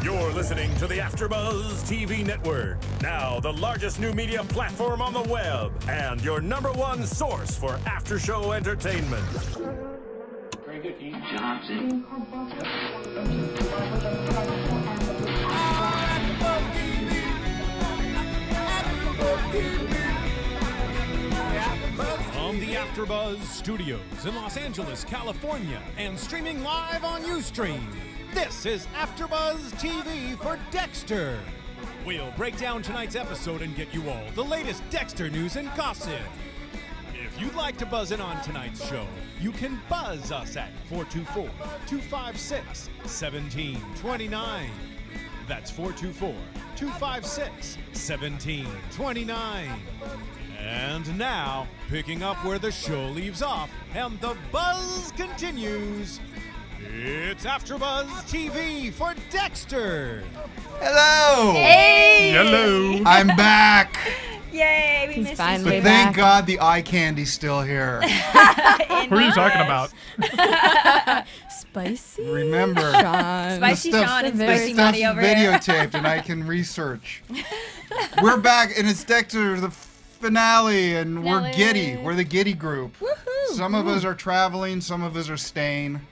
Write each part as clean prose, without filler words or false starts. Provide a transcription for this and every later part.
You're listening to the AFTERBUZZ TV Network, now the largest new media platform on the web, and your #1 source for after-show entertainment. Very good, Ian Johnson. From the AFTERBUZZ Studios in Los Angeles, California, and streaming live on Ustream, this is AFTERBUZZ TV for Dexter. We'll break down tonight's episode and get you all the latest Dexter news and gossip. If you'd like to buzz in on tonight's show, you can buzz us at 424-256-1729. That's 424-256-1729. And now, picking up where the show leaves off and the buzz continues, it's AFTERBUZZ TV for Dexter. Hello. Hey. Hello. I'm back. Yay, we missed you. But thank God the eye candy's still here. Who are you talking about? Spicy Remember, Sean. Spicy Sean and Spicy stuff's Money over here. videotaped and I can research. We're back and it's Dexter, the finale, and we're giddy. We're the giddy group. Some of us are traveling, some of us are staying.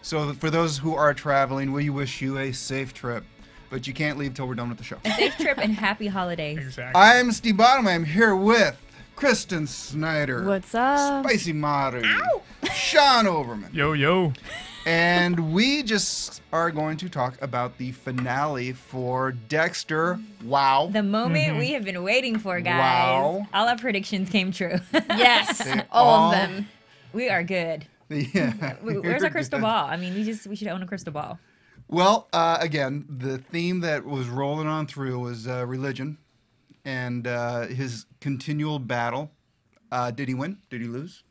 So for those who are traveling, we wish you a safe trip. But you can't leave till we're done with the show. A safe trip and happy holidays. Exactly. I'm Steve Bottomley. I'm here with Kristen Snyder. What's up? Spicy Mari. Sean Overman. Yo, yo. And we just are going to talk about the finale for Dexter. Wow. The moment we have been waiting for, guys. Wow. All our predictions came true. Yes, They all of them. We are good. Yeah. Where's our crystal ball? I mean, we should own a crystal ball. Well, again, the theme that was rolling on through was religion and his continual battle. Did he win? Did he lose?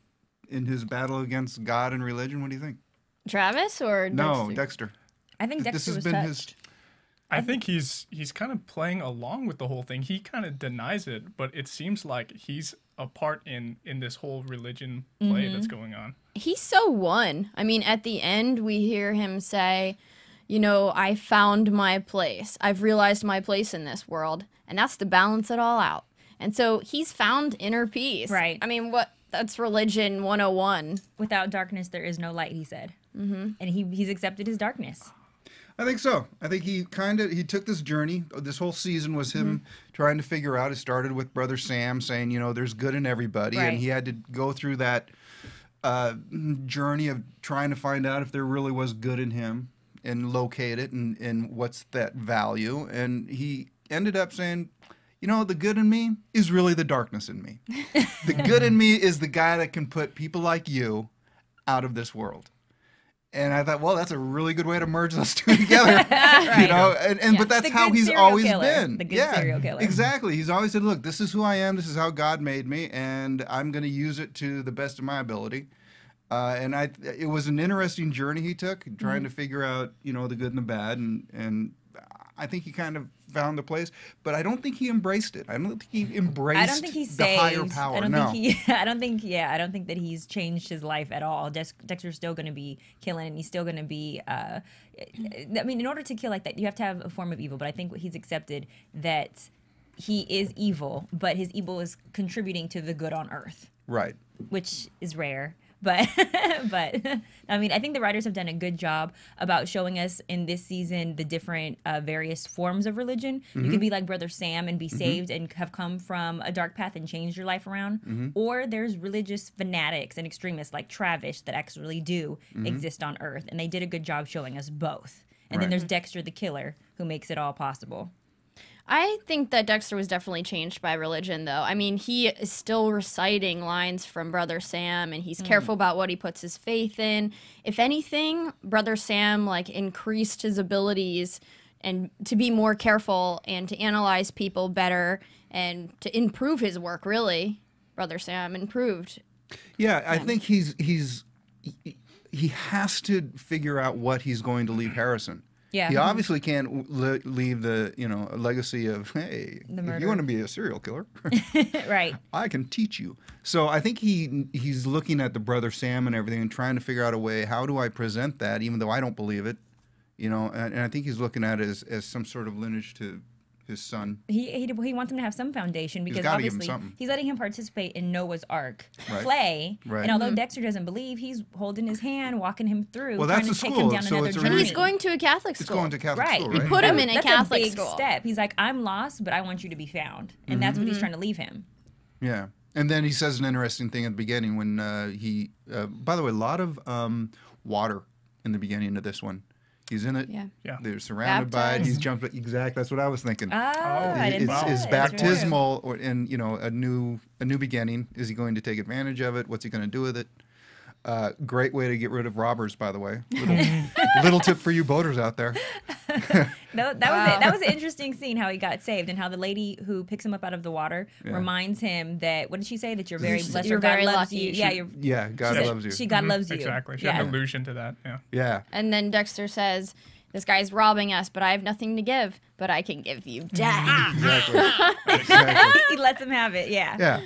In his battle against God and religion? What do you think? Travis or Dexter? No, Dexter. I think Dexter This has was been touched. I think he's kind of playing along with the whole thing. He kind of denies it, but it seems like he's a part in this whole religion play that's going on. He's so won. I mean, at the end, we hear him say, you know, I found my place. I've realized my place in this world. And that's to balance it all out. And so he's found inner peace. Right. I mean, that's religion 101. Without darkness, there is no light, he said. And he's accepted his darkness. I think so. I think he took this journey. This whole season was him trying to figure out. It started with Brother Sam saying, you know, there's good in everybody. Right. And he had to go through that journey of trying to find out if there really was good in him and locate it and what's that value. And he ended up saying, you know, the good in me is really the darkness in me. The good in me is the guy that can put people like you out of this world. And I thought, well, that's a really good way to merge those two together. Right. You know, but that's The how good he's serial always killer. been. The good serial killer. Exactly. He's always said, look, this is who I am. This is how God made me, and I'm going to use it to the best of my ability. And it was an interesting journey he took, trying to figure out, you know, the good and the bad, and I think he kind of found the place, but I don't think he embraced it. I don't think he embraced I don't think he's the higher saved. power. I don't think I don't think that he's changed his life at all. Dexter's still going to be killing, and he's still going to be. I mean, in order to kill like that, you have to have a form of evil. But I think he's accepted that he is evil, but his evil is contributing to the good on Earth. Right. Which is rare. But I mean, I think the writers have done a good job about showing us in this season the different various forms of religion. You could be like Brother Sam and be saved and have come from a dark path and changed your life around. Or there's religious fanatics and extremists like Travis that actually do exist on Earth. And they did a good job showing us both. And then there's Dexter the killer who makes it all possible. I think that Dexter was definitely changed by religion, though. I mean, he is still reciting lines from Brother Sam, and he's careful about what he puts his faith in. If anything, Brother Sam, like, increased his abilities and to be more careful and to analyze people better and to improve his work, really. Brother Sam improved. Yeah, I think he has to figure out what he's going to leave Harrison. Yeah. He obviously can't leave the, you know, a legacy of, hey, if you want to be a serial killer, Right. I can teach you. So I think he's looking at the Brother Sam and everything and trying to figure out a way, how do I present that, even though I don't believe it, You know, and I think he's looking at it as some sort of lineage to his son. He wants him to have some foundation because gotta give him obviously something. he's letting him participate in Noah's Ark Right. play. Right. And although Dexter doesn't believe, he's holding his hand, walking him through, Well, trying that's to the take him school, down so another it's a journey. And he's going to a Catholic It's school. going to Catholic Right. school, You right? put him in a That's Catholic a big school. step. He's like, I'm lost, but I want you to be found. And that's what he's trying to leave him. Yeah. And then he says an interesting thing at the beginning when he, by the way, a lot of water in the beginning of this one. He's in it. Yeah. They're surrounded by it. He's Baptized. jumped. Exactly. That's what I was thinking. Oh, I didn't know It's that. baptismal, or in a new beginning. Is he going to take advantage of it? What's he going to do with it? Great way to get rid of robbers, by the way. Little tip for you boaters out there. No, that was it. That was an interesting scene how he got saved and how the lady who picks him up out of the water reminds him that, what did she say? That you're very blessed. You're or God very loves lucky. you. Yeah, Yeah, God loves you. God loves you. Exactly. She Yeah. had an allusion to that. Yeah. Yeah. And then Dexter says, this guy's robbing us, but I have nothing to give, but I can give you death. Exactly. He lets him have it. Yeah. Yeah.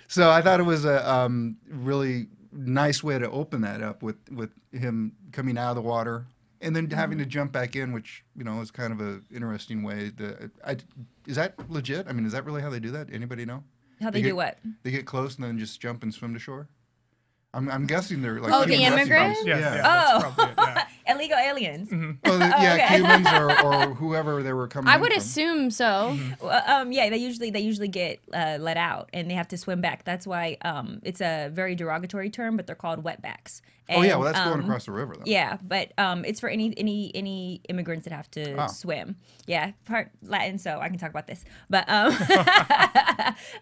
So I thought it was a really nice way to open that up with him coming out of the water and then having to jump back in, which, is kind of an interesting way. Is that legit? I mean, is that really how they do that? Anybody know? How they do what? They get close and then just jump and swim to shore? I'm guessing they're like Oh, the human rescue immigrants? boats. Yeah. Oh. That's probably it, yeah. Illegal aliens. Oh, yeah, Cubans or whoever they were coming I in would from. assume so. Yeah, they usually get let out and they have to swim back. That's why it's a very derogatory term, but they're called wetbacks. Oh, yeah, And, well, that's going across the river, though. Yeah, but it's for any immigrants that have to swim. Yeah, part Latin, so I can talk about this. But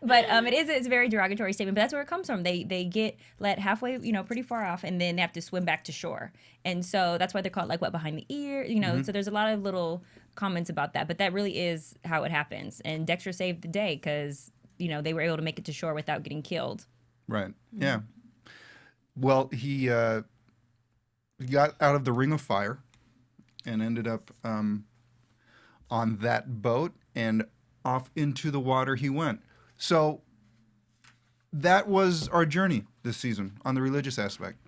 it's a very derogatory statement. But that's where it comes from. They get let halfway, pretty far off, and then they have to swim back to shore. And so that's why they're called like wet behind the ear. So there's a lot of little comments about that. But that really is how it happens. And Dexter saved the day because they were able to make it to shore without getting killed. Right. Yeah. Well, he got out of the ring of fire and ended up on that boat, and off into the water he went. So that was our journey this season on the religious aspect,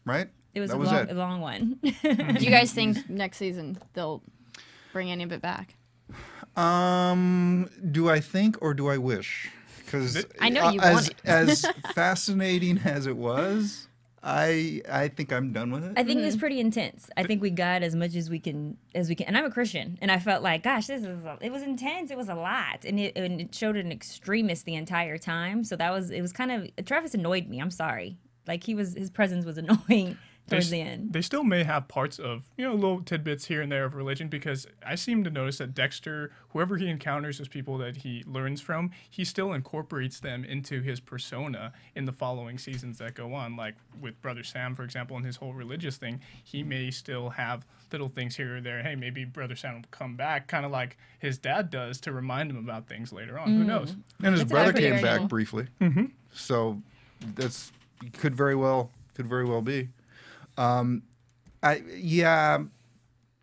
right? It was That a long one. Do you guys think next season they'll bring any of it back? Do I think or do I wish? Because I know you want it. as fascinating as it was, I think I'm done with it. I think it was pretty intense. I think we got as much as we can. And I'm a Christian, and I felt like, gosh, it was intense. It was a lot, and it showed an extremist the entire time. So it was kind of, Travis annoyed me. I'm sorry. Like his presence was annoying towards the end. They still may have parts of, little tidbits here and there of religion, because I seem to notice that Dexter, whoever he encounters as people that he learns from, he still incorporates them into his persona in the following seasons that go on. Like with Brother Sam, for example, and his whole religious thing, he may still have little things here or there. Hey, maybe Brother Sam will come back, kind of like his dad does, to remind him about things later on. Who knows? And his That's brother pretty came back original. briefly. So that's could very well be.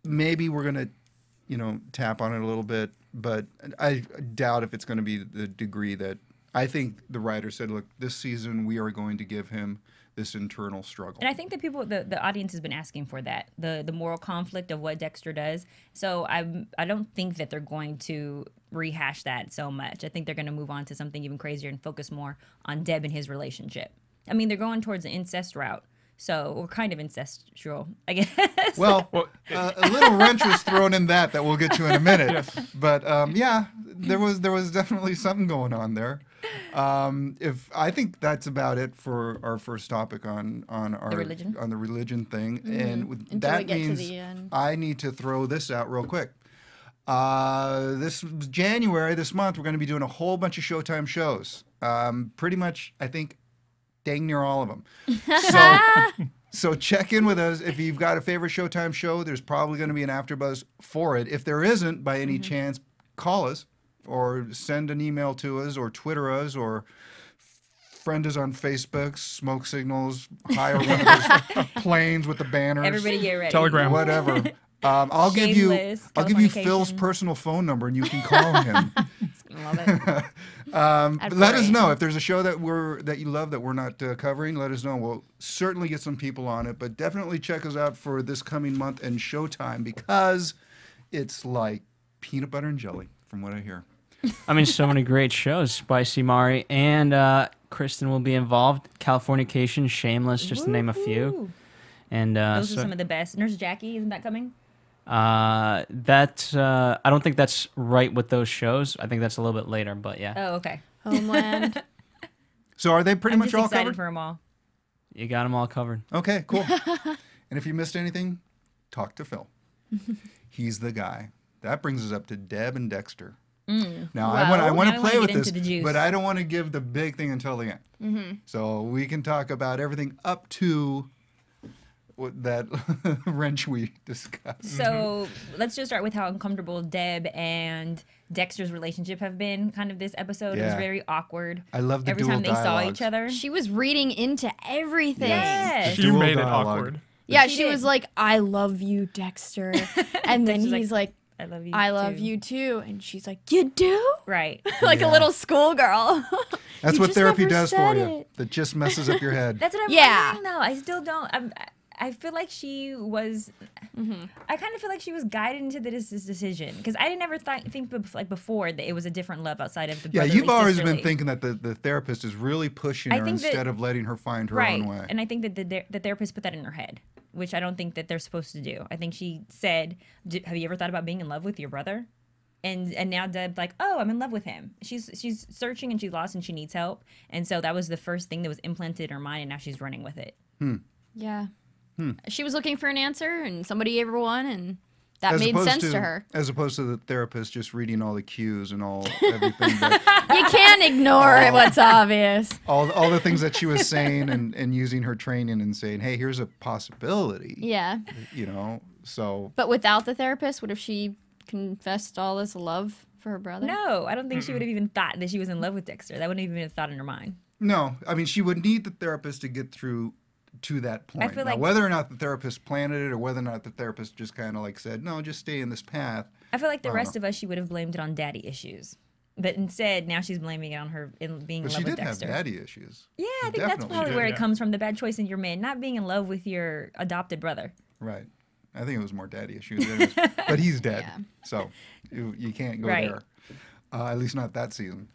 Maybe we're gonna, tap on it a little bit, but I doubt if it's going to be the degree that I think the writer said. Look, this season we are going to give him this internal struggle. And I think that the audience has been asking for that, the moral conflict of what Dexter does. So I don't think that they're going to rehash that so much. I think they're going to move on to something even crazier and focus more on Deb and his relationship. I mean, they're going towards the incest route. So we're kind of incestual, I guess. Well, a little wrench was thrown in that we'll get to in a minute. Yes. But there was definitely something going on there. If I think that's about it for our first topic on the religion thing, and that means I need to throw this out real quick. This January, this month, we're going to be doing a whole bunch of Showtime shows. Pretty much, I think, dang near all of them. So check in with us. If you've got a favorite Showtime show, there's probably going to be an AfterBuzz for it. If there isn't, by any chance, call us or send an email to us or Twitter us or friend us on Facebook, smoke signals, hire one of those planes with the banners. Everybody get ready. Telegram. Whatever. I'll give you Shameless Phil's personal phone number and you can call him. Love it. But let us know if there's a show that you love that we're not covering. Let us know. We'll certainly get some people on it, but definitely check us out for this coming month and Showtime because it's like peanut butter and jelly, from what I hear. I mean, so many great shows. Spicy Mari and Kristen will be involved. Californication, Shameless, just to name a few. And those are some of the best. Nurse Jackie, isn't that coming? I don't think that's right with those shows. I think that's a little bit later, but yeah. Oh, okay. Homeland. So are they pretty much all excited covered? for them all. You got them all covered. Okay, cool. And if you missed anything, talk to Phil. He's the guy. That brings us up to Deb and Dexter. Now, I want to play with this, but I don't want to give the big thing until the end. So we can talk about everything up to that wrench we discussed. So let's just start with how uncomfortable Deb and Dexter's relationship have been. Kind of this episode, it was very awkward. I love the every dual time they dialogues. saw each other. She was reading into everything. Yes. She Dual made it dialogue. awkward. Yeah, She she was did. like, "I love you, Dexter," and then Dexter's he's like, I love you. "I love too. you too," and she's like, "You do?" Right. Like a little schoolgirl. That's You what just therapy never does for said you. it. That just messes up your head. That's what I'm Yeah. wondering, though. I still don't. I feel like she was. I kind of feel like she was guided into this decision because I didn't ever think like before that it was a different love outside of the. Yeah, brotherly, you've always sisterly. been thinking that the therapist is really pushing I her think that- instead of letting her find her right, own way. and I think that the therapist put that in her head, which I don't think that they're supposed to do. I think she said, "Have you ever thought about being in love with your brother?" And now Deb's like, "Oh, I'm in love with him." She's searching and she's lost and she needs help, and so that was the first thing that was implanted in her mind, and now she's running with it. Yeah. She was looking for an answer, and somebody gave her one, and that As made opposed sense to her. As opposed to the therapist just reading all the cues and everything. You can't ignore what's obvious. all the things that she was saying and using her training and saying, hey, here's a possibility. Yeah. You know, so. But without the therapist, what if she confessed all this love for her brother? No, I don't think she would have even thought that she was in love with Dexter. That wouldn't even been a thought in her mind. No, I mean, she would need the therapist to get through to that point. feel Now, like- whether or not the therapist planted it or whether or not the therapist just kind of like said, no, just stay in this path. I feel like the rest of us, she would have blamed it on daddy issues. But instead, now she's blaming it on her being in But love she with did have Dexter. daddy issues. Yeah, I think that's Definitely probably did, where yeah. it comes from, the bad choice in your man, not being in love with your adopted brother. Right. I think it was more daddy issues. But he's dead. Yeah. So you can't go Right. there. At least not that season.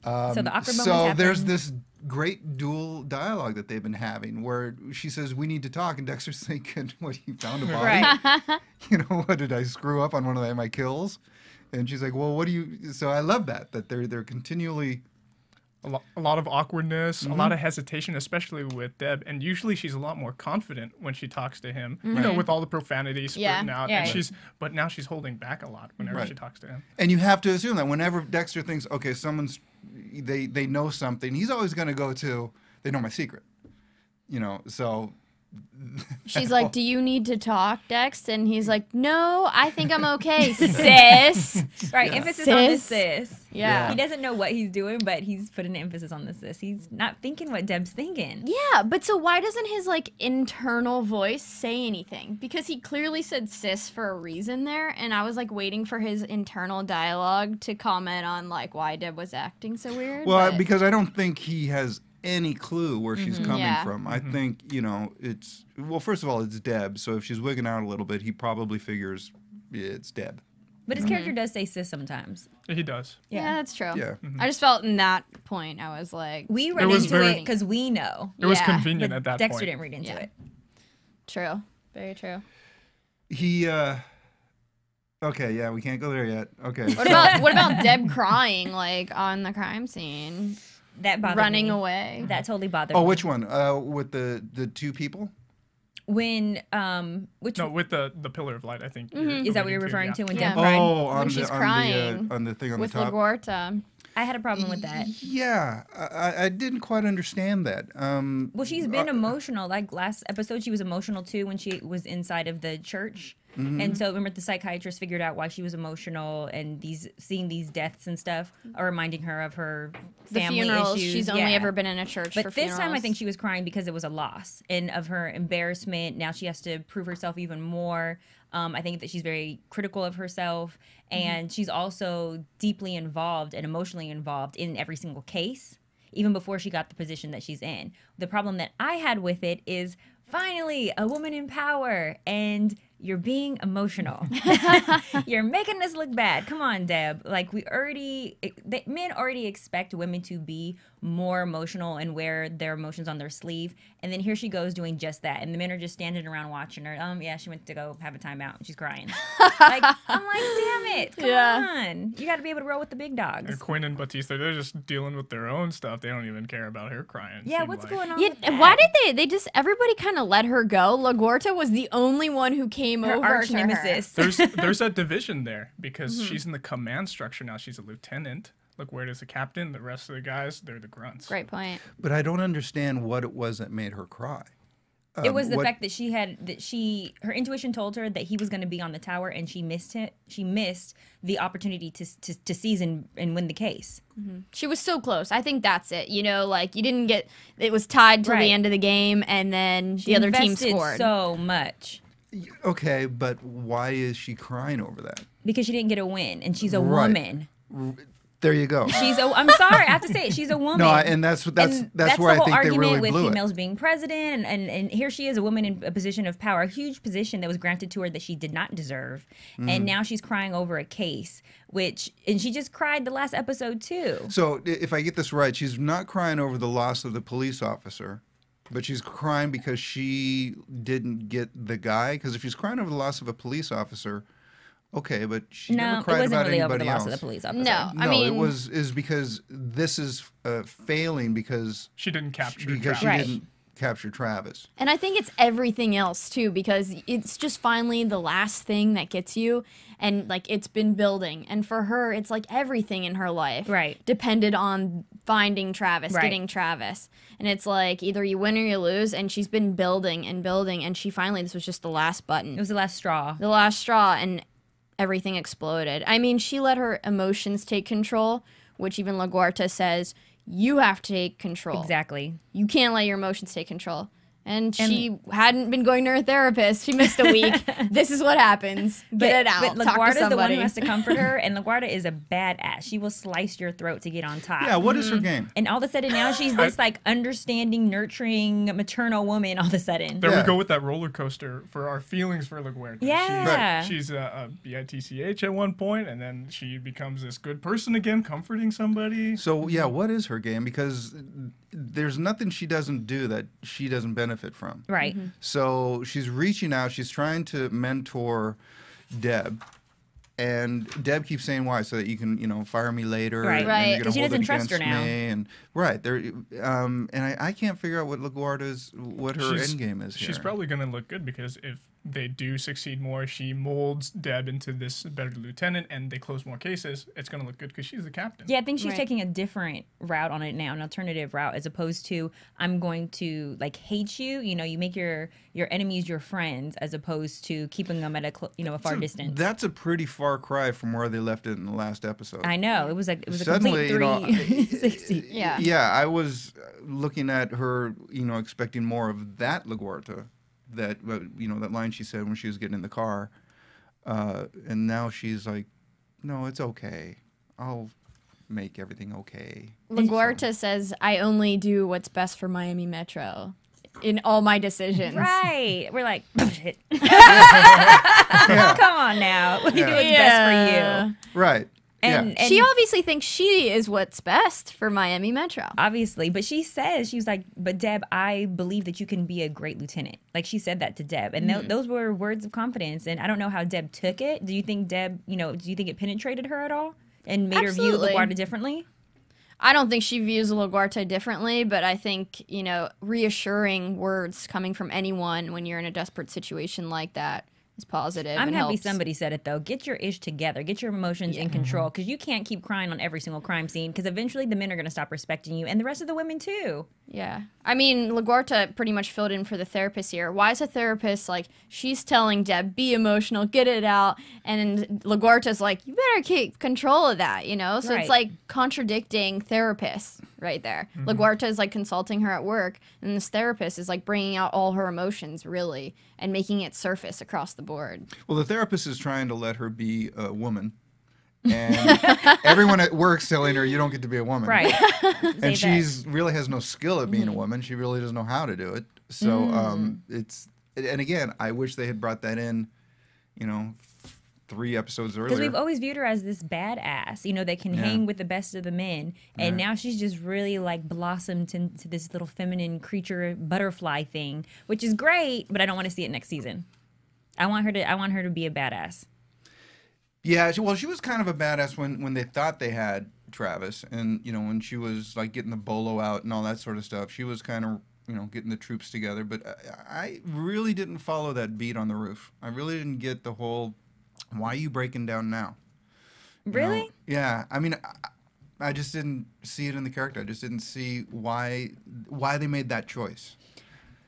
So the awkward moments So happen. there's this great dual dialogue that they've been having where she says, we need to talk. And Dexter's thinking, what, you found a body? Right. You know, what, did I screw up on one of my kills? And she's like, well, what do you... So I love that they're continually... A lot of awkwardness, a lot of hesitation, especially with Deb. And usually she's a lot more confident when she talks to him, you know, with all the profanity spurting out. Yeah. And but now she's holding back a lot whenever Right. she talks to him. And you have to assume that whenever Dexter thinks, okay, they know something, he's always going to go to, they know my secret. You know, so... She's like, do you need to talk, Dex? And he's like, no, I think I'm okay, sis. Right, emphasis on the Sis. sis. Yeah. He doesn't know what he's doing, but he's putting an emphasis on the sis. He's not thinking what Deb's thinking. Yeah, but so why doesn't his like internal voice say anything? Because he clearly said sis for a reason there, and I was like waiting for his internal dialogue to comment on like why Deb was acting so weird. Well, but- because I don't think he has any clue where she's coming Yeah. from. I think, you know, well, first of all, it's Deb, so if she's wigging out a little bit, he probably figures it's Deb. But his character does say sis sometimes. He does. yeah, that's true. Yeah. I just felt in that point I was like, We read was into very- it because we know. It was Yeah, convenient But at that Dexter point. didn't read into Yeah. it. true, very true. He, okay, yeah, we can't go there yet. Okay. What about Deb crying like on the crime scene, That bothered running me. away? That totally bothered Oh, me. which one? With the two people? When, which No, with the pillar of light, I think. is that what you're referring to when Yeah. Deb cried? Oh, When she's crying on the thing on with the top. LaGuarta. I had a problem with that. Yeah, I didn't quite understand that. Well, she's been emotional. Like last episode, she was emotional too when she was inside of the church. And so remember the psychiatrist figured out why she was emotional, and seeing these deaths and stuff are reminding her of her family funerals. issues. She's only ever been in a church but for this funerals. time I think she was crying because it was a loss and of her embarrassment. Now she has to prove herself even more. I think that she's very critical of herself, and she's also deeply involved and emotionally involved in every single case, even before she got the position that she's in. The problem that I had with it is finally a woman in power, and you're being emotional. You're making this look bad. Come on, Deb. Like, men already expect women to be more emotional and wear their emotions on their sleeve. And then here she goes doing just that. And the men are just standing around watching her. Yeah, she went to go have a timeout and she's crying. I'm like, damn it. Come on. You got to be able to roll with the big dogs. And Quinn and Batista, they're just dealing with their own stuff. They don't even care about her crying. Yeah, what's going on Yeah, with that? why did they just, everybody kind of let her go? LaGuardia was the only one who came Her over arch to her. nemesis. There's that division there because she's in the command structure now. She's a lieutenant. LaGuardia's a captain. The rest of the guys, they're the grunts. Great point. But I don't understand what it was that made her cry. It was the fact that her intuition told her that he was going to be on the tower, and she missed it. She missed the opportunity to seize and win the case. She was so close. I think that's it. You know, like, you didn't get, it was tied till the end of the game, and then the other team invested scored. so much. Okay, but why is she crying over that? Because she didn't get a win, and she's a Right. woman. There you go. I'm sorry, I have to say it. She's a woman. No, and that's where I the whole think they really argument with blew females being president, and here she is, a woman in a position of power, a huge position that was granted to her that she did not deserve, and now she's crying over a case, and she just cried the last episode too. So if I get this right, she's not crying over the loss of the police officer, but she's crying because she didn't get the guy. Because if she's crying over the loss of a police officer, okay, but she never cried it wasn't about really over anybody the loss else. of the police officer. No, No, I mean, is because this is failing because She didn't capture she Travis. Right. didn't capture Travis. and I think it's everything else too, because it's just finally the last thing that gets you, and like, it's been building, and for her, it's like everything in her life depended on finding Travis, getting Travis, and it's like either you win or you lose, and she's been building and building, and she finally, this was just the last button. It was the last straw. The last straw, and everything exploded. I mean, she let her emotions take control, which even LaGuardia says, you have to take control. Exactly. You can't let your emotions take control. And she hadn't been going to her therapist. She missed a week. This is what happens. Get it out. But Talk to LaGuardia's the one somebody. who has to comfort her, and LaGuardia is a badass. She will slice your throat to get on top. Yeah, what is her game? And all of a sudden now she's this like understanding, nurturing, maternal woman all of a sudden. There we go with that roller coaster for our feelings for LaGuardia. Yeah. She's a bitch at one point, and then she becomes this good person again, comforting somebody. So yeah, what is her game? Because there's nothing she doesn't do that she doesn't benefit from. Right. So she's reaching out. She's trying to mentor Deb. And Deb keeps saying why, so that you can, fire me later. Right. and Right, you're gonna 'cause she hold it doesn't trust her against now. me, And there, and I can't figure out what her end game is here. She's probably going to look good because if they do succeed more, she molds Deb into this better lieutenant, and they close more cases. It's going to look good because she's the captain. Yeah, I think she's taking a different route on it now, an alternative route, as opposed to I'm going to like hate you. You make your enemies your friends, as opposed to keeping them at a far distance. That's a pretty far cry from where they left it in the last episode. I know it was a Suddenly, complete 360. Yeah. Yeah, I was looking at her, expecting more of that LaGuardia, that that line she said when she was getting in the car, and now she's like, no, it's okay. I'll make everything okay. LaGuardia says, I only do what's best for Miami Metro in all my decisions. Right. We're like, shit. Yeah. Come on now. We do what's best for you. Right. And She obviously thinks she is what's best for Miami Metro. obviously, but she was like, but Deb, I believe that you can be a great lieutenant. Like, she said that to Deb, and those were words of confidence. And I don't know how Deb took it. Do you think do you think it penetrated her at all and made Absolutely. her view LaGuardia differently? I don't think she views LaGuardia differently, but I think, reassuring words coming from anyone when you're in a desperate situation like that is positive. I'm and happy helps. somebody said it though. Get your ish together. Get your emotions in control, because you can't keep crying on every single crime scene, because eventually the men are going to stop respecting you, and the rest of the women too. Yeah. I mean, LaGuarta pretty much filled in for the therapist here. Why is a therapist like, she's telling Deb, be emotional, get it out, and LaGuarta's like, you better keep control of that, you know? So Right. it's like contradicting therapists right there. LaGuarta is like consulting her at work, and this therapist is like bringing out all her emotions, really, and making it surface across the board. Well, the therapist is trying to let her be a woman. And everyone at work's telling her, you don't get to be a woman. Right. And she's really has no skill at being a woman. She really doesn't know how to do it. So it's, and again, I wish they had brought that in, you know, 3 episodes earlier. Because we've always viewed her as this badass, you know, that can hang with the best of the men. And now she's just really like blossomed into this little feminine creature butterfly thing, which is great, but I don't want to see it next season. I want her to be a badass. Yeah, well, she was kind of a badass when they thought they had Travis, and you know, when she was like getting the bolo out and all that sort of stuff, she was kind of, you know, getting the troops together. But I really didn't follow that beat on the roof. I really didn't get the whole, why are you breaking down now? You Really? know? Yeah, I mean, I just didn't see it in the character. I just didn't see why they made that choice.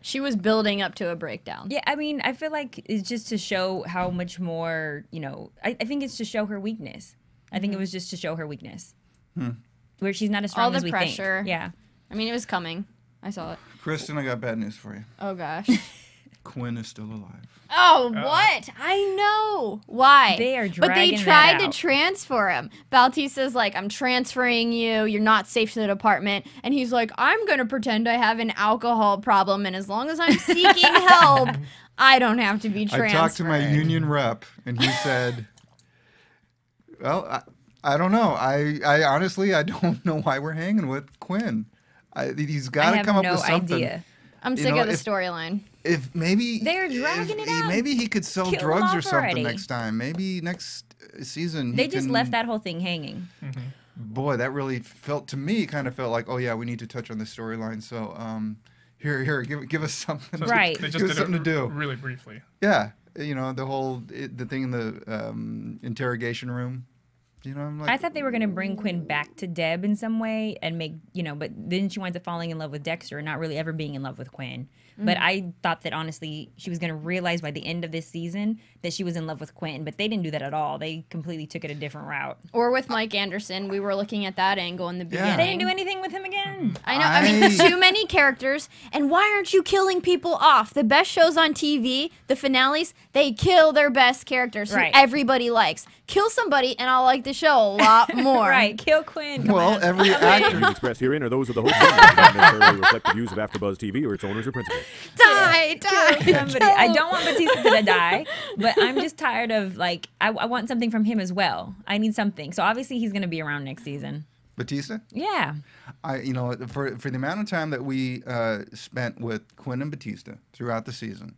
She was building up to a breakdown. Yeah, I mean, I feel like it's just to show how much more, you know, I think it's to show her weakness. I think it was just to show her weakness. Where she's not as strong All the as we pressure. think. Yeah. I mean, it was coming. I saw it. Kristen, I got bad news for you. Oh, gosh. Quinn is still alive. Oh, what? I know. Why? They are But they dragging tried that to out. transfer him. Batista's like, I'm transferring you. You're not safe to the department. And he's like, I'm going to pretend I have an alcohol problem. And as long as I'm seeking help, I don't have to be transferred. I talked to my union rep, and he said, well, I don't know. I honestly, I don't know why we're hanging with Quinn. He's got to come up with something. Idea. I'm You sick know, of the if- storyline. If maybe They're dragging it out. Maybe he could sell Kill him drugs or off something already. next time. Maybe next season. They just left that whole thing hanging. Boy, that really felt to me. Kind of felt like, oh yeah, we need to touch on this storyline. So here, give us something. Right. They Give just us did something it to do. really briefly. Yeah, you know, the thing in the interrogation room. You know, I'm like, I thought they were going to bring Quinn back to Deb in some way and make, you know, but then she winds up falling in love with Dexter and not really ever being in love with Quinn. But I thought that honestly she was going to realize by the end of this season that she was in love with Quinn, but they didn't do that at all. They completely took it a different route. Or with Mike Anderson, we were looking at that angle in the beginning. They didn't do anything with him again. I know. I mean, too many characters. And why aren't you killing people off? The best shows on TV, the finales, they kill their best characters Right. who everybody likes. Kill somebody, and I'll like the show a lot more. Right, kill Quinn. Come well, on. every actor. Views expressed herein are those of the host and do not necessarily reflect the views of AfterBuzz TV or its owners or principals. Die. Somebody. I don't want Batista to die, but I'm just tired of, like, I want something from him as well. I need something. So obviously he's going to be around next season. Batista. Yeah. You know, for the amount of time that we spent with Quinn and Batista throughout the season,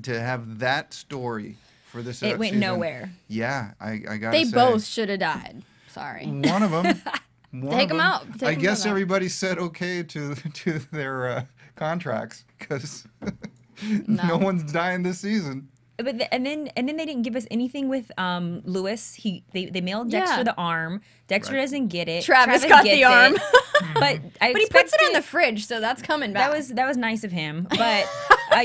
to have that story for this It went season, nowhere. Yeah, I got. They both should have died. Sorry. One of them. Take 'em out. Take I 'em guess out. everybody said okay to their contracts because no one's dying this season. But and then they didn't give us anything with Lewis. They mailed Dexter Yeah. the arm. Dexter doesn't get it. Travis got the gets arm. it. But But he puts it in the fridge, so that's coming back. That was nice of him, but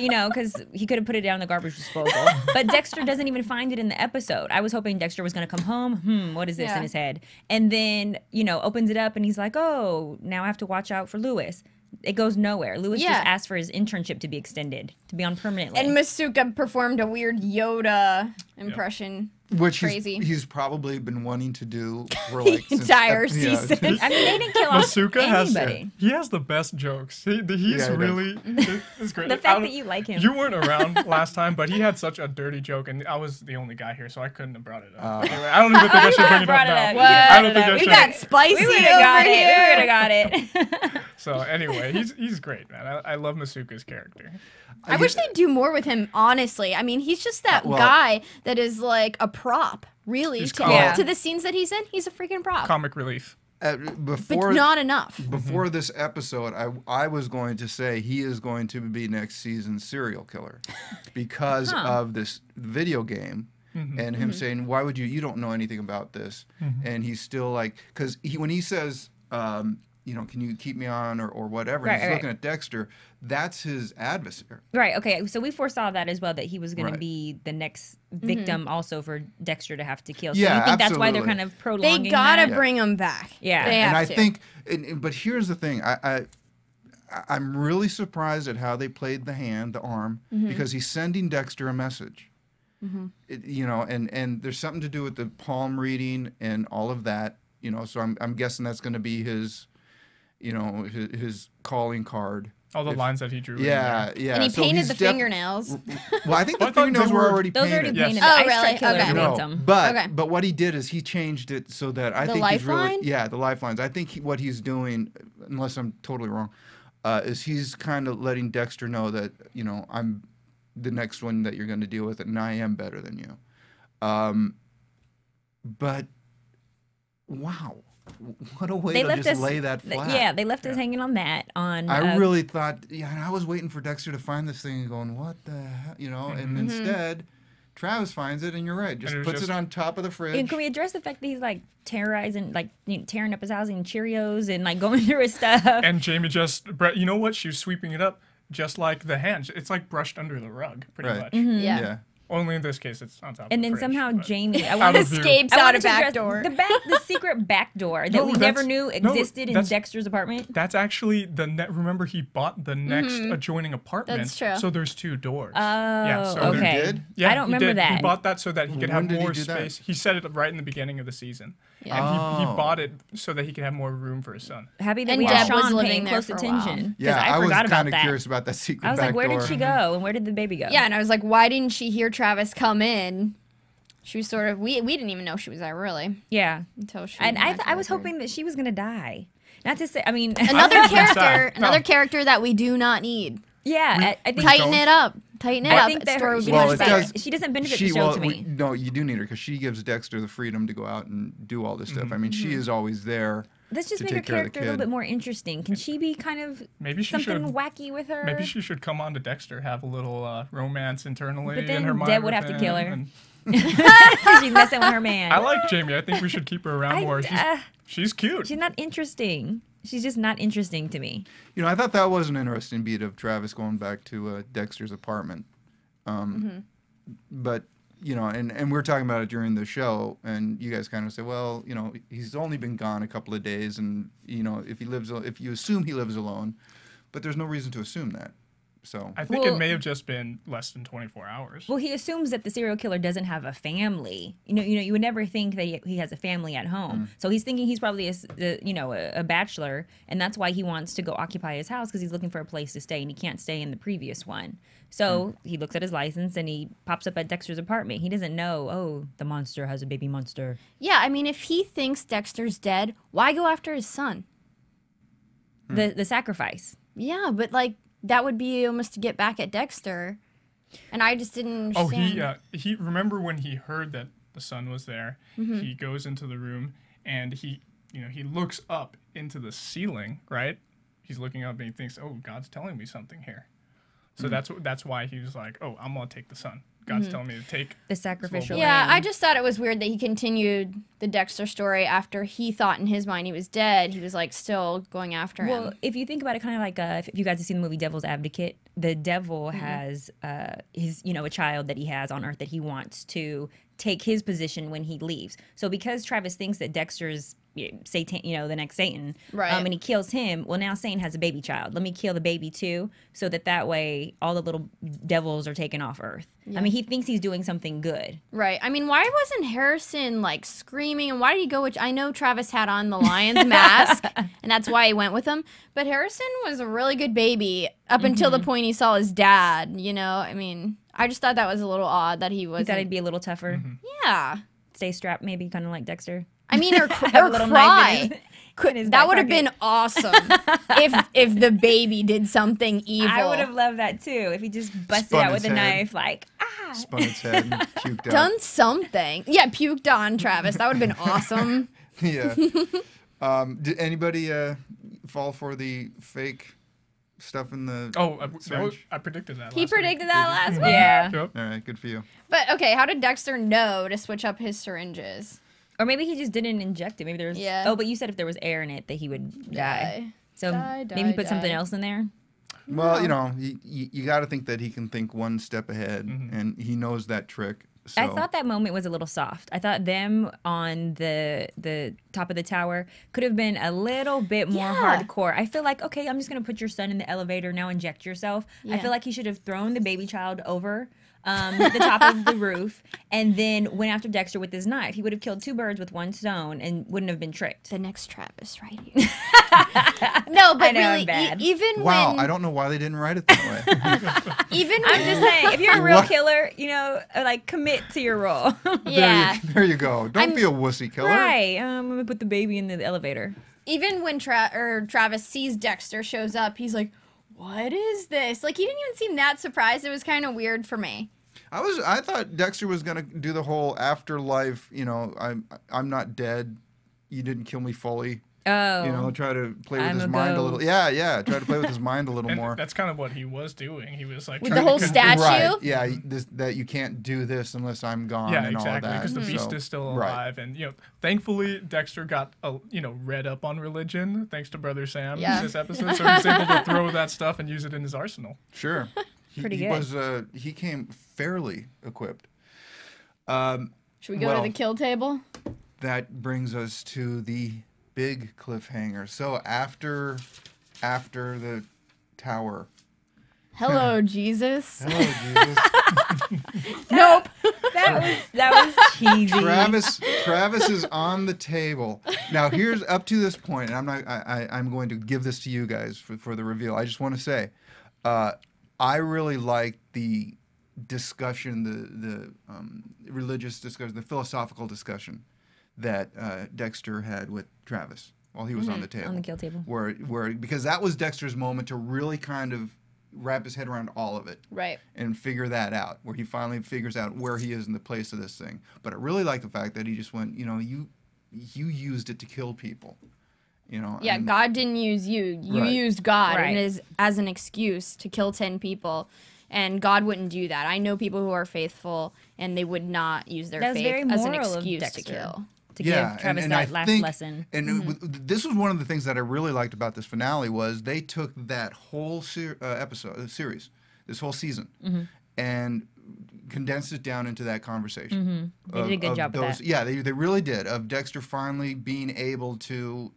you know, because he could have put it down the garbage disposal. But Dexter doesn't even find it in the episode. I was hoping Dexter was going to come home. What is this in his head? And then opens it up and he's like, oh, now I have to watch out for Lewis. It goes nowhere. Lewis just asked for his internship to be extended, to be on permanently. And Masuka performed a weird Yoda impression. Which Crazy. he's probably been wanting to do for like since entire season. I mean, they didn't kill off Masuka anybody. has the best jokes. He's he really it's great. The fact that you like him. You weren't around last time, but he had such a dirty joke, and I was the only guy here, so I couldn't have brought it up. Anyway, I don't even think I should bring it up brought it now. up. What? I don't think I We should. got spicy We over would have got it. We here. would have got it. So anyway, he's great, man. I love Masuka's character. I wish they'd do more with him, honestly. I mean, he's just that well- guy that is like a prop, really. He's To the scenes that he's in, he's a freaking prop. Comic relief. But Before not enough. before this episode, I was going to say he is going to be next season's serial killer. because of this video game. And him saying, "Why would you don't know anything about this?" And he's still like, because when he says, "Can you keep me on," or whatever, he's looking at Dexter. That's his adversary. Right. Okay. So we foresaw that as well, that he was going to Right. be the next victim, also for Dexter to have to kill. So Yeah, you think that's why they're absolutely. kind of prolonging They gotta that? bring him back. Yeah. They And have I to. think, but here's the thing, I'm really surprised at how they played the arm, because he's sending Dexter a message. And there's something to do with the palm reading and all of that. So I'm guessing that's going to be his, his calling card. All the lines that he drew. Yeah. And he So painted he's the fingernails. Well, I think the I thought they fingernails were were- already Those are already painted. painted. Yes. The Oh, ice really? truck killer Okay. paints them. But Okay. but what he did is he changed it so that I The think he's really lifeline? the lifelines. I think what he's doing, unless I'm totally wrong, is he's kind of letting Dexter know that I'm the next one that you're going to deal with, and I am better than you. But wow, what a way to just lay that flat. Yeah, they left us hanging on that. I really thought, I was waiting for Dexter to find this thing and going, what the hell, and instead, Travis finds it, and you're right, just puts it on top of the fridge. And can we address the fact that he's like terrorizing, like tearing up his house, eating Cheerios, and like going through his stuff? And Jamie just, you know what? She was sweeping it up just like the hand. It's like brushed under the rug, pretty Right. much. Yeah. Only in this case, it's on top. And of then the fridge, somehow but- Jamie, I Out wanted of view. Escapes I out wanted a to back address door. the secret back door that No, we that's- never knew no, existed in that's- Dexter's apartment. That's actually the remember he bought the next adjoining apartment. That's true. So there's 2 doors. Oh, so okay. He did? Yeah, I don't he remember did. that. He bought that so that he could When have did he more do that? space. He said it right in the beginning of the season. Yeah. And he Oh. bought it so that he could have more room for his son. Happy that And we had Deb was Sean living paying there close for a while. attention. 'Cause Yeah, I was forgot about kind of that. curious about that secret I was back like, where door. did she go? And where did the baby go? Yeah, and I was like, why didn't she hear Travis come in? She was sort of, we didn't even know she was there, really, Yeah. until she. And acted I was like her. hoping that she was going to die. Not to say, I mean, Another I'm character, sad. No. another character that we do not need. yeah, I think Tighten it up. Tighten it I up. think that Story her, would be Well, much it better. does- she doesn't benefit the show to me. No, you do need her because she gives Dexter the freedom to go out and do all this stuff. I mean, she is always there. Let's just to make her take care of the character a little kid. bit more interesting. Can she be kind of Maybe she something should. wacky with her? Maybe she should come on to Dexter, have a little romance internally But then in her mind. Deb would with have to kill him, her. and- She's messing with her man. I like Jamie. I think we should keep her around more. She's cute. She's not interesting. She's just not interesting to me. I thought that was an interesting beat of Travis going back to Dexter's apartment. But, and we were talking about it during the show, and you guys kind of say, well, he's only been gone a couple of days, and, if you assume he lives alone, but there's no reason to assume that. So I think Well- it may have just been less than 24 hours. Well, he assumes that the serial killer doesn't have a family. You would never think that he has a family at home. So he's thinking he's probably a bachelor, and that's why he wants to go occupy his house because he's looking for a place to stay, and he can't stay in the previous one. So he looks at his license and he pops up at Dexter's apartment. He doesn't know, oh, the monster has a baby monster. Yeah, I mean, if he thinks Dexter's dead, why go after his son? The sacrifice. Yeah, but like that would be almost to get back at Dexter, and I just didn't understand. he remember when he heard that the son was there, he goes into the room and he looks up into the ceiling, right? He's looking up and he thinks, "Oh, God's telling me something here." So that's why he was like, "Oh, I'm going to take the son. God's telling me to take The sacrificial Yeah, lamb. I just thought it was weird that he continued the Dexter story after he thought in his mind he was dead. He was like still going after Well, him. if you think about it, kind of like if you guys have seen the movie Devil's Advocate, the devil has his a child that he has on Earth that he wants to take his position when he leaves. So because Travis thinks that Dexter's Satan, the next Satan, Right. and he kills him, well, now Satan has a baby child. Let me kill the baby too, so that way all the little devils are taken off Earth. I mean, he thinks he's doing something good. Right. I mean, why wasn't Harrison like screaming? And why did he go? I know Travis had on the lion's mask, and that's why he went with him. But Harrison was a really good baby up until the point he saw his dad. I mean, I just thought that was a little odd that he He was. thought he'd be a little tougher, Yeah. stay strapped, maybe kind of like Dexter. I mean, or Have a little knife in cry. his That back would have pocket. been awesome if the baby did something evil. I would have loved that too if he just busted Spun out with his a head. knife, like spun its head and puked out. done something. Yeah, puked on Travis. That would have been awesome. Yeah. Did anybody fall for the fake stuff in the. Oh, syringe? I predicted that. He last predicted week. that last week. Yeah. Yep. All right, good for you. But okay, how did Dexter know to switch up his syringes? Or maybe he just didn't inject it. Maybe there was. Yeah. Oh, but you said if there was air in it that he would die. So Die, maybe he die, put something die. else in there. Well, you know, you got to think that he can think one step ahead, and he knows that trick. So. I thought that moment was a little soft. I thought them on the top of the tower could have been a little bit more hardcore. I feel like, okay, I'm just going to put your son in the elevator, now inject yourself. I feel like he should have thrown the baby child over the top of the roof and then went after Dexter with his knife. He would have killed 2 birds with 1 stone and wouldn't have been tricked. The next Travis, right here. No, but I know, I'm really, bad. even Wow, when I don't know why they didn't write it that way. even I'm when, just saying, if you're a real What? killer, you know, like commit to your role. yeah, There you go. Don't be a wussy killer. Right. I'm going to put the baby in the elevator. even when Travis sees Dexter shows up, he's like, "What is this?" Like he didn't even seem that surprised. It was kind of weird for me. I thought Dexter was gonna do the whole afterlife. You know, I'm not dead. You didn't kill me fully. Oh. You know, try to play with I'm his a mind a ghost. little. Yeah. Try to play with his mind a little And more. that's kind of what he was doing. He was like With trying the whole to statue? Right. Yeah. That you can't do this unless I'm gone. Yeah, and exactly. all that. Because the beast So, is still right. alive, and thankfully Dexter got read up on religion thanks to Brother Sam this episode, so he's able to throw that stuff and use it in his arsenal. Sure. Pretty he good. He came fairly equipped. Should we go to the kill table? That brings us to the big cliffhanger. So after the tower. Hello, Jesus. Hello, Jesus. Nope. That was cheesy. Travis is on the table. Now here's up to this point, and I'm going to give this to you guys for the reveal. I just want to say, I really liked the discussion, the religious discussion, the philosophical discussion that Dexter had with Travis while he was on the table. On the kill table. Where because that was Dexter's moment to really kind of wrap his head around all of it. Right. And figure that out, where he finally figures out where he is in the place of this thing. But I really like the fact that he just went, you used it to kill people. Yeah, and- God didn't use you. You Right. used God Right. and as an excuse to kill 10 people. And God wouldn't do that. I know people who are faithful, and they would not use their That was very faith as an moral of excuse to Dexter. kill. To give Travis that last lesson. And this was one of the things that I really liked about this finale was they took that whole series, this whole season, and condensed it down into that conversation. They did a good job with that. Yeah, they really did. Of Dexter finally being able to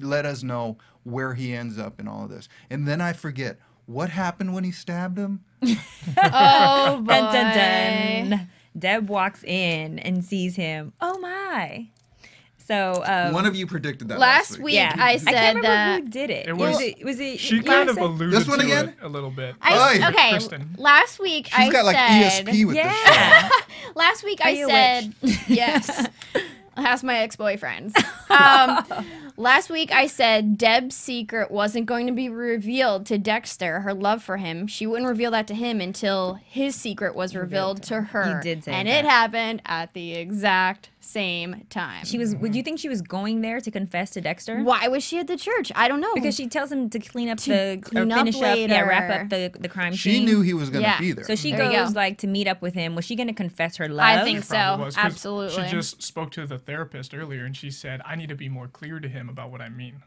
let us know where he ends up in all of this. And then I forget, what happened when he stabbed him? Oh, boy. Dun, dun, dun. Deb walks in and sees him. Oh my! So One of you predicted that last week. yeah, I I said can't remember that. who did it. It was- was it She you kind of said? alluded This one to again? it a little bit. Oi. Okay, Kristen. last week She's I got like said. ESP with this show. Yeah. Last week Are I you a said yes. Ask my ex-boyfriends. Last week I said Deb's secret wasn't going to be revealed to Dexter, her love for him. She wouldn't reveal that to him until his secret was revealed to her. You did say and that. it happened at the exact same time. Would you think she was going there to confess to Dexter? Why was she at the church? I don't know. Because she tells him to clean up To clean up finish up, wrap later. up the crime She scene. knew he was going to Yeah. be there. So she There you goes go. like to meet up with him. Was she going to confess her love? I think so. Probably was, 'cause Absolutely. She just spoke to the therapist earlier, and she said, "I need to be more clear to him about what I mean."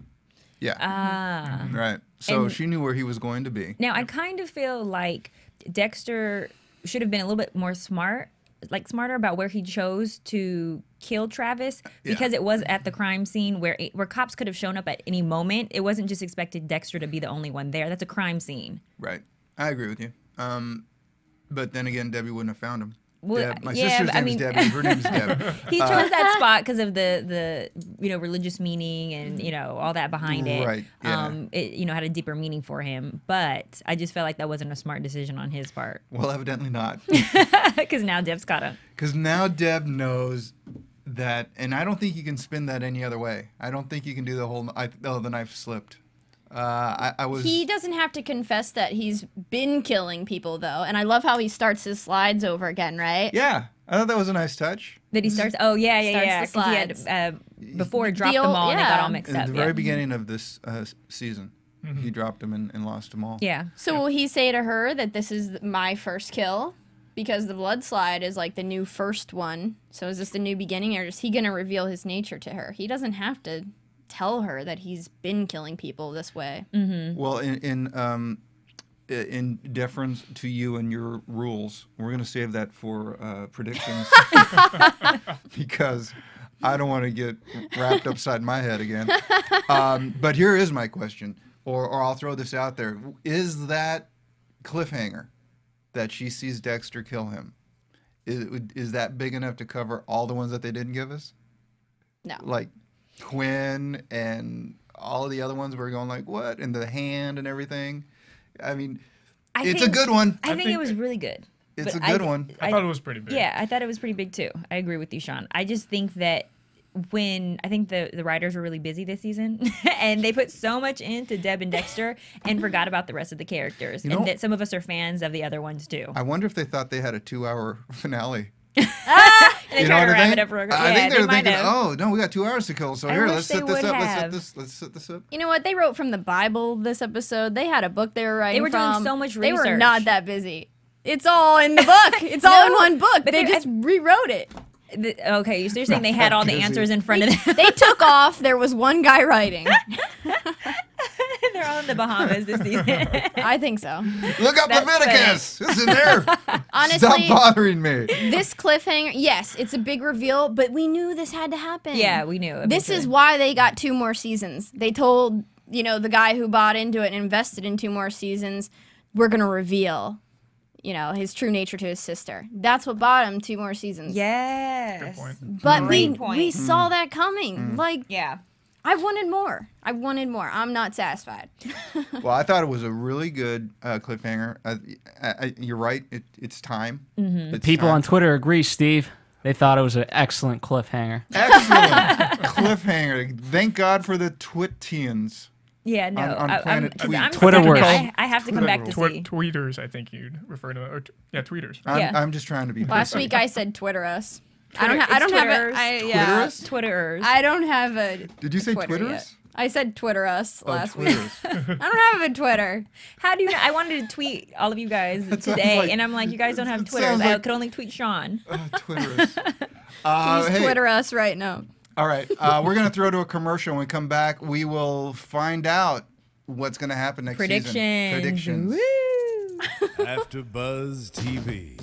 Yeah. Ah. Right. So And- she knew where he was going to be. Now I kind of feel like Dexter should have been a little bit more smarter about where he chose to kill Travis, because it was at the crime scene where cops could have shown up at any moment. It wasn't just expected Dexter to be the only one there. That's a crime scene. Right. I agree with you. But then again, Debbie wouldn't have found him. Well, My yeah, sister's but I name is mean- Debbie. Her name's Debbie. He chose that spot because of the religious meaning and all that behind it. Right, yeah. It had a deeper meaning for him. But I just felt like that wasn't a smart decision on his part Well, evidently not. because now Deb's caught him. Because now Deb knows that, and I don't think you can spin that any other way. I don't think you can do the whole, the knife slipped. I was. He doesn't have to confess that he's been killing people, though. And I love how he starts his slides over again, right? Yeah, I thought that was a nice touch. That he starts. Oh yeah, Starts the 'cause he had before dropped The them old- all and they got yeah. all mixed In up. the very beginning of this season. He dropped them and lost them all. Yeah. So will he say to her that this is my first kill? Because the blood slide is like the new first one. So is this the new beginning, or is he going to reveal his nature to her? He doesn't have to tell her that he's been killing people this way. Well, in deference to you and your rules, we're going to save that for predictions because I don't want to get wrapped upside my head again. But here is my question, or I'll throw this out there. Is that cliffhanger that she sees Dexter kill him, is that big enough to cover all the ones that they didn't give us? No. Like Quinn and all of the other ones were going like, what? And the hand and everything. I mean, it's a good one. I think it was really good. It's But a good one. I thought it was pretty big. Yeah, I thought it was pretty big too. I agree with you, Sean. I just think that I think the writers were really busy this season and they put so much into Deb and Dexter and forgot about the rest of the characters. You know, and that some of us are fans of the other ones too. I wonder if they thought they had a 2-hour finale. They You know tried what to I wrap think? it up real quick. I think they were might thinking, have. oh, no, we got 2 hours to kill. So I here, wish let's they set this would up. have. Let's set this up. You know what? They wrote from the Bible this episode. They had a book they were writing They were doing from. so much They were research. not that busy. It's all in the book. It's all in one book. but They just rewrote it. Okay, so you're saying they had all the busy. answers in front of them. They took off. There was one guy writing. They're all in the Bahamas this season. I think so. Look up That's Leviticus. It's in there. Honestly, Stop bothering me. this cliffhanger, yes, it's a big reveal, but we knew this had to happen. Yeah, we knew. This is eventually. why they got 2 more seasons. They told, the guy who bought into it and invested in 2 more seasons, we're going to reveal, his true nature to his sister. That's what bought him 2 more seasons. Yes. Good point. But Great we point. saw that coming. Like, Yeah. I wanted more. I'm not satisfied. Well, I thought it was a really good cliffhanger. You're right. It's time. It's People time. on Twitter agree, Steve. They thought it was an excellent cliffhanger. Excellent cliffhanger. Thank God for the Twittians. Yeah, no. On Planet 'cause Tweet. I'm Twitter stuck in words. that. I have to come back to see. Tweeters, I think you'd refer to it. Tweeters. I'm just trying to be Last picky. week I said Twitter us. Twitter- I don't it's have Twitterers. Twitterers? Twitterers. I don't have a Did you say Twitter Twitters? yet. I said Twitter us Oh, last week. Twitters. I don't have a Twitter. How do you know? I wanted to tweet all of you guys sounds today, like- and I'm like, you guys don't have it Twitters. sounds I like- could only tweet Sean. Twitterers. Please Hey, Twitter us right now. all right. We're going to throw to a commercial. When we come back, we will find out what's going to happen next Predictions. season. Predictions. Woo! AfterBuzz TV.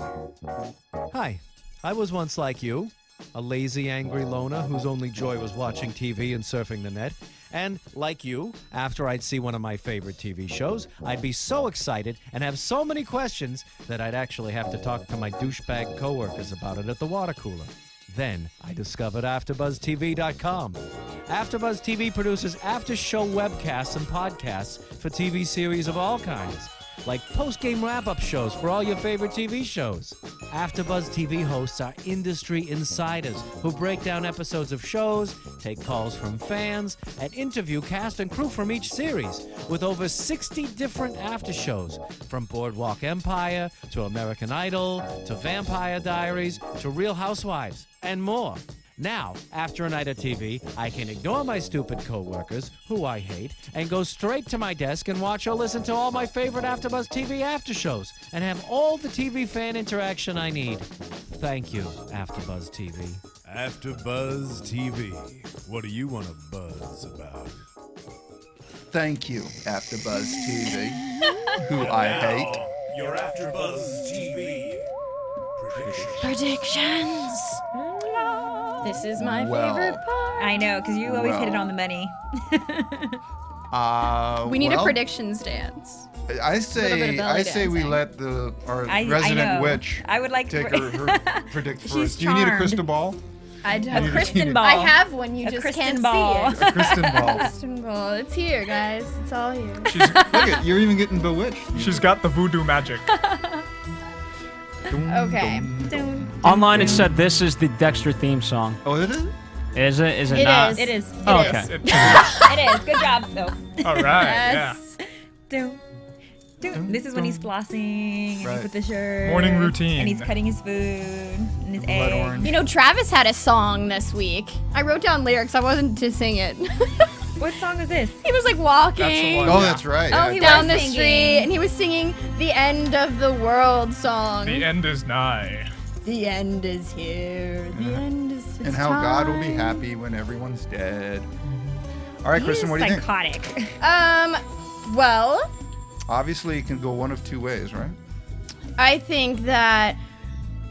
Hi, I was once like you, a lazy, angry loner whose only joy was watching TV and surfing the net. And like you, after I'd see one of my favorite TV shows, I'd be so excited and have so many questions that I'd actually have to talk to my douchebag coworkers about it at the water cooler. Then I discovered AfterBuzzTV.com. AfterBuzz TV produces after-show webcasts and podcasts for TV series of all kinds, like post-game wrap-up shows for all your favorite TV shows. AfterBuzz TV hosts are industry insiders who break down episodes of shows, take calls from fans, and interview cast and crew from each series, with over 60 different after shows, from Boardwalk Empire to American Idol to Vampire Diaries to Real Housewives, and more. Now, after a night of TV, I can ignore my stupid coworkers, who I hate, and go straight to my desk and watch or listen to all my favorite AfterBuzz TV after shows, and have all the TV fan interaction I need. Thank you, AfterBuzz TV. AfterBuzz TV. What do you want to buzz about? Thank you, AfterBuzz TV, who I hate. Your AfterBuzz TV Predictions. This is my Well. favorite part. I know, because you always hit it on the money. We need a well, predictions dance. I bit say, of belly I say we dancing. let our I resident know. witch I would like take to. her predict She's first. Do you need a charmed. crystal ball? I A Kristen ball. I have one. You A just Kristen can't ball. see it. A crystal ball. Kristen ball. It's here, guys. It's all here. Look at you're even getting bewitched. She's got the voodoo magic. Okay. Online it said this is the Dexter theme song. Oh, it is? Is it? Is it It not? is. It is. Oh, It okay. is. It is. Good job, though. All right. Yes. Dun, dun. This is when he's flossing and Right. he put the shirt. Morning routine. And he's cutting his food and his Blood egg. orange. You know, Travis had a song this week. I wrote down lyrics. I wasn't to sing it. What song is this? He was like walking one. Oh, that's right. Oh, yeah. he down was the singing. street, and he was singing the end of the world song. The end is nigh. The end is here. The end is. And how God will be happy when everyone's dead. All right, Kristen, what do you think? Psychotic. Well, Obviously, it can go one of two ways, right? I think that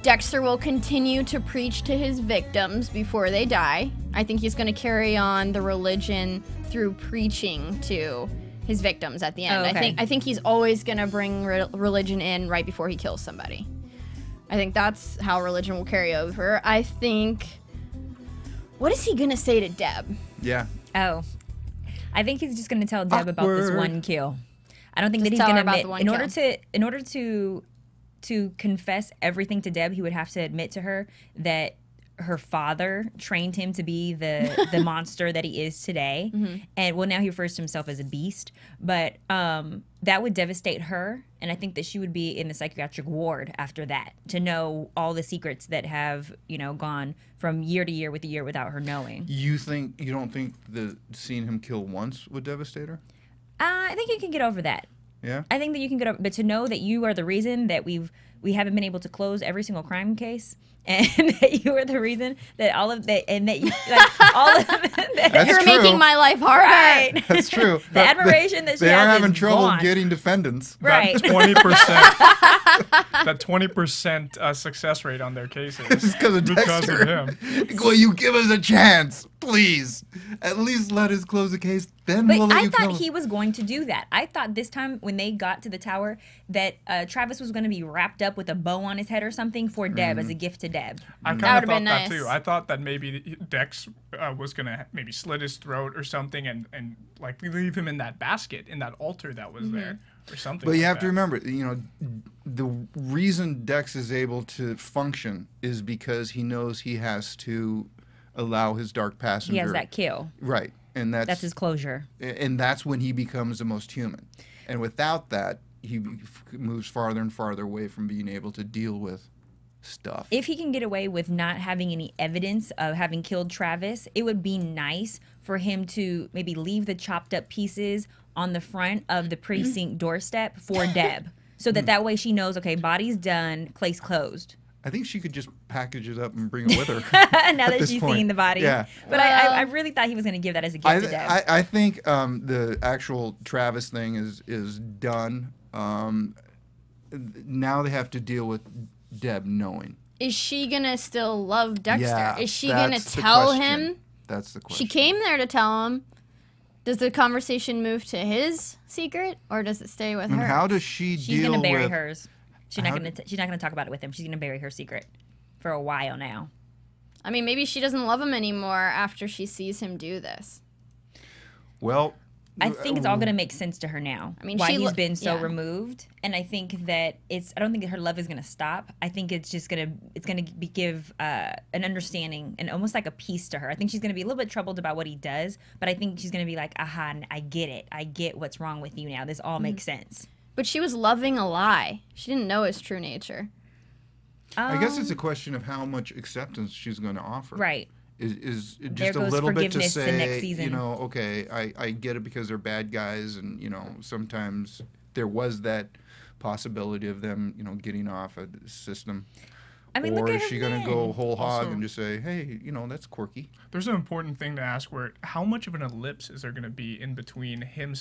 Dexter will continue to preach to his victims before they die. I think he's going to carry on the religion through preaching to his victims at the end. Oh, okay. I think he's always going to bring religion in right before he kills somebody. I think that's how religion will carry over. I think. What is he going to say to Deb? Yeah. Oh. I think he's just going to tell Deb about this Awkward. one kill. I don't think Just that he's tell going her to about admit. the one In order to confess everything to Deb, he would have to admit to her that her father trained him to be the monster that he is today. Mm-hmm. And well, now he refers to himself as a beast. But that would devastate her. And I think that she would be in the psychiatric ward after that, to know all the secrets that have, gone from year to year without her knowing. You don't think seeing him kill once would devastate her? I think you can get over that. Yeah. I think that you can get over, but to know that you are the reason that we haven't been able to close every single crime case, and that you are the reason that all of that, and that you all of that. That's You're true. making my life harder. Right. That's true. The admiration that she they are has having is trouble gone. getting defendants. Right. That 20%. That 20% success rate on their cases. It's because of because Dexter. of him. Will you give us a chance, please? At least let us close the case. Then But we'll let I you thought kill him. he was going to do that. I thought this time when they got to the tower that Travis was going to be wrapped up with a bow on his head or something for Deb as a gift to Deb. I That kind would've of thought been that nice. too. I thought that maybe Dex was gonna maybe slit his throat or something, and like leave him in that basket, in that altar that was there, or something. But you like have to that. remember, the reason Dex is able to function is because he knows he has to allow his dark passenger. He has that kill. Right, and That's his closure. and that's when he becomes the most human. And without that, he moves farther and farther away from being able to deal with stuff. If he can get away with not having any evidence of having killed Travis, it would be nice for him to maybe leave the chopped up pieces on the front of the precinct doorstep for Deb. So that way she knows, okay, body's done, case closed. I think she could just package it up and bring it with her. Now that this she's point. seen the body. Yeah. But I really thought he was going to give that as a gift to Deb. I think the actual Travis thing is done. Now they have to deal with Deb knowing. Is she gonna still love Dexter? Yeah, Is she gonna that's the tell question. him? That's the question. She came there to tell him. Does the conversation move to his secret, or does it stay with And her? how does she She's deal going to bury with hers. She's not going to talk about it with him. She's going to bury her secret for a while now. I mean, maybe she doesn't love him anymore after she sees him do this. Well, I think it's all going to make sense to her now. I mean, why she he's lo- been so yeah. removed, and I think that I don't think that her love is going to stop. I think it's just going to give an understanding and almost like a peace to her. I think she's going to be a little bit troubled about what he does, but I think she's going to be like, aha, I get it. I get what's wrong with you now. This all makes sense. But she was loving a lie. She didn't know his true nature. I guess it's a question of how much acceptance she's going to offer. Right. Is There just a goes little bit to forgiveness the next say, season. okay, I get it because they're bad guys, and sometimes there was that possibility of them, getting off a system. I mean, or look at is her she going to win. go whole hog Also- and just say, hey, that's quirky? There's an important thing to ask: how much of an ellipse is there going to be in between him,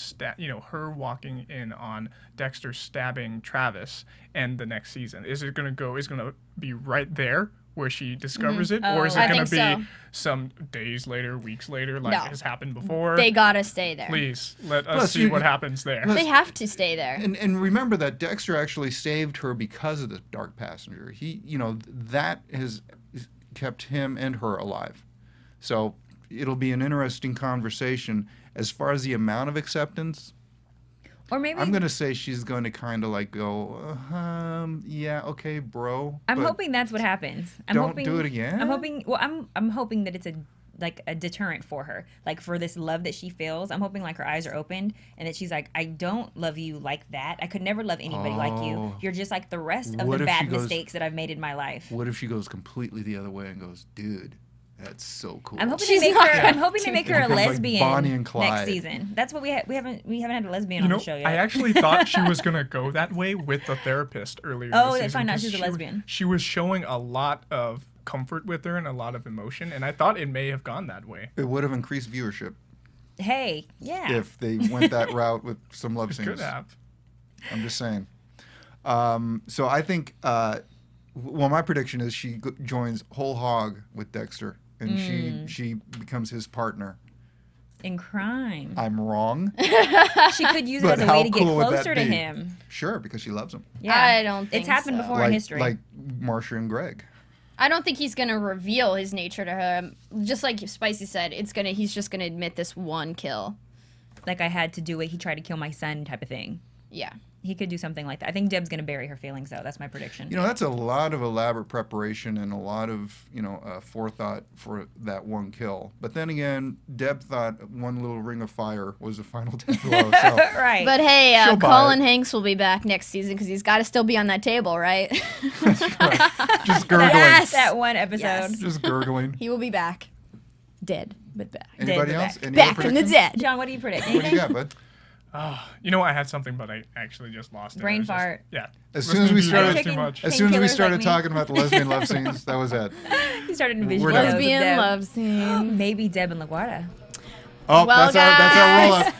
her walking in on Dexter stabbing Travis, and the next season? Is it going to be right there where she discovers it, or is I it going to be think so. some days later, weeks later, like No. has happened before? They gotta stay there. Please let us Plus, see what happens there. They have to stay there. And remember that Dexter actually saved her because of the dark passenger. He, that has kept him and her alive. So it'll be an interesting conversation. As far as the amount of acceptance, Or maybe I'm going to say she's going to kind of like go, yeah, okay, bro. I'm but hoping that's what happens. I'm don't hoping, do it again? I'm hoping. Well, I'm hoping that it's a deterrent for her, like for this love that she feels. I'm hoping like her eyes are opened and that she's like, I don't love you like that. I could never love anybody like you. Oh. You're just like the rest of What the if she bad goes- mistakes that I've made in my life. What if she goes completely the other way and goes, dude, That's so cool. I'm hoping She's they make not. her. I'm hoping they make her a Becomes like lesbian Bonnie and Clyde. next season. That's what we haven't had a lesbian You on know, the show yet. I actually thought she was gonna go that way with the therapist earlier. Oh, this they season, find out 'cause she's a lesbian. She was showing a lot of comfort with her and a lot of emotion, and I thought it may have gone that way. It would have increased viewership Hey, yeah. if they went that route with some love It scenes. could have. I'm just saying. So I think, well, my prediction is she joins whole hog with Dexter, and she becomes his partner. In crime, I'm wrong. she could use it But as a way how to get cool would that closer to be? him. Sure, because she loves him. Yeah, I don't think it's happened so. before in history. Like Marcia and Greg. I don't think he's gonna reveal his nature to her. Just like Spicy said, he's just gonna admit this one kill. Like I had to do it. He tried to kill my son, type of thing. Yeah. He could do something like that. I think Deb's gonna bury her feelings, though. That's my prediction. You know, that's a lot of elaborate preparation and a lot of, forethought for that one kill. But then again, Deb thought one little ring of fire was the final tableau. So Right. But hey, She'll buy Colin it. Hanks will be back next season because he's got to still be on that table, right? just gurgling. Yes. that one episode. Yes. Just gurgling. He will be back. Dead, but back. Anybody Dead, else? back. Any Back other from the predictions? dead. John, what do you predict? What do you got, bud? You know, I had something, but I actually just lost it. Brain I was just- fart. Yeah. As soon as we Listening to you started- guys too much. As soon as we Painkillers started like me. talking about the lesbian love scenes, that was it. He started We're envisioning done. those with Lesbian Deb. love scene. Maybe Deb and LaGuardia. Oh, Well, that's our roll up.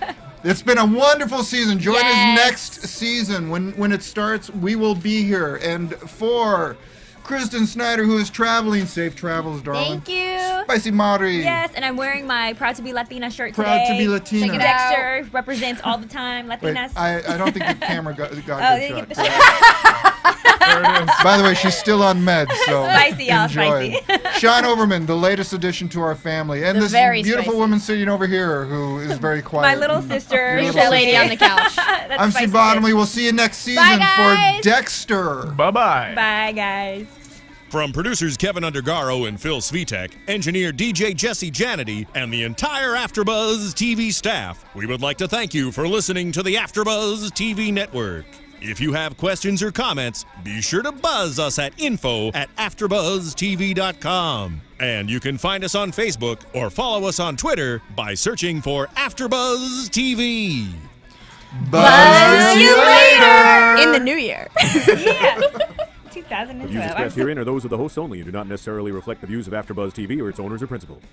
It's been a wonderful season. Join Yes. us next season when it starts. We will be here. And for Kristen Snyder, who is traveling, safe travels, darling. Thank you. Spicy Mari. Yes, and I'm wearing my Proud to be Latina shirt Proud today. to be Latina. Check it out. Dexter represents all the time Wait, Latinas. I don't think the camera got Oh, good they get shot. There it is. By the way, she's still on meds, so Spicy, y'all, enjoy. Sean Overman, the latest addition to our family, and The this very beautiful spicy. woman sitting over here who is very quiet. My little sister. Your There's little that lady sister. on the couch. That's I'm Spicy Steve Bottomley. Sis. We'll see you next season guys. for Dexter. Bye-bye. Bye, guys. From producers Kevin Undergaro and Phil Svitek, engineer DJ Jesse Janity, and the entire AfterBuzz TV staff, we would like to thank you for listening to the AfterBuzz TV network. If you have questions or comments, be sure to buzz us at info@AfterBuzzTV.com. And you can find us on Facebook or follow us on Twitter by searching for AfterBuzz TV. Buzz you later. In the new year. Yeah. The views 2012. expressed herein are those of the hosts only and do not necessarily reflect the views of AfterBuzz TV or its owners or principals.